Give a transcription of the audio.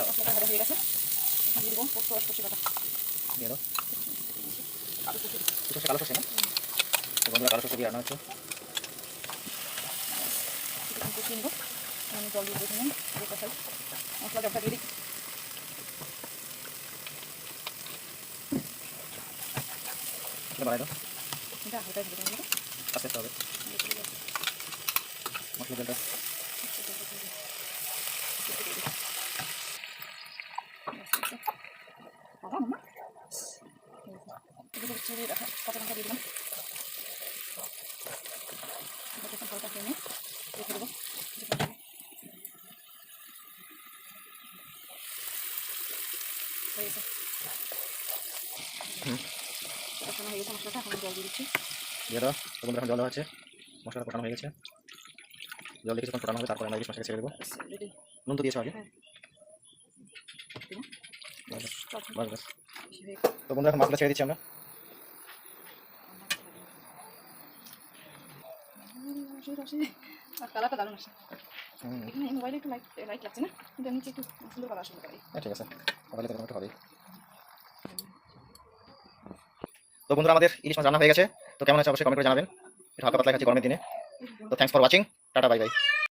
মশলাটা ভাজা হয়ে গেছে, এখন দিয়ে দেবো পোস্ত আর সরষে বাটা। দিয়ে দাও। কালো সরষে, কালো সরষে না? তো বন্ধুরা কালো সরষে দিয়ে রান্না হচ্ছে। কিছুক্ষণ কষিয়ে নেবো। আমি জল দিয়ে দেবো এখানে, কষাই মশলা জলটা দিয়ে দিই। বাড়াই দাও, এটা হালকা ভেজে নেবো। আস্তে আস্তে হবে মশলা জলটা। চিড়ে রাখা কাঁচা লঙ্কা দিয়ে দিলাম। হালকা খেয়ে নিয়ে রেখে দেবো। হয়ে গেছে, কষানো হয়ে গেছে মশলাটা, এখন জল দিয়ে দিচ্ছি। দিয়ে দাও। তো বন্ধুরা এখন জল দেওয়া হচ্ছে, মশলাটা ফোটানো হয়ে গেছে। জল দিয়ে কিছুক্ষণ ফোটানো হবে, তারপরে আমরা ইলিশ মাছটাকে ছেড়ে দেবো। নুন তো দিয়েছো আগে? বাস বাস। তো বন্ধুরা এখন মাছগুলো ছেড়ে দিচ্ছি আমরা। আর কালারটা দারুণ আসে। এখানে এই মোবাইলে একটু লাইট লাগছে না, কিন্তু নিচে একটু সুন্দর কালার আসবে। ঠিক আছে, তাহলে তো একটু হবেই। তো বন্ধুরা আমাদের ইলিশ মাছ রান্না হয়ে গেছে। তো কেমন আছে অবশ্যই কমেন্ট করে জানাবেন। এটা হালকা পাতলা খাচ্ছি গরমের দিনে। তো thanks for watching, tata bye bye.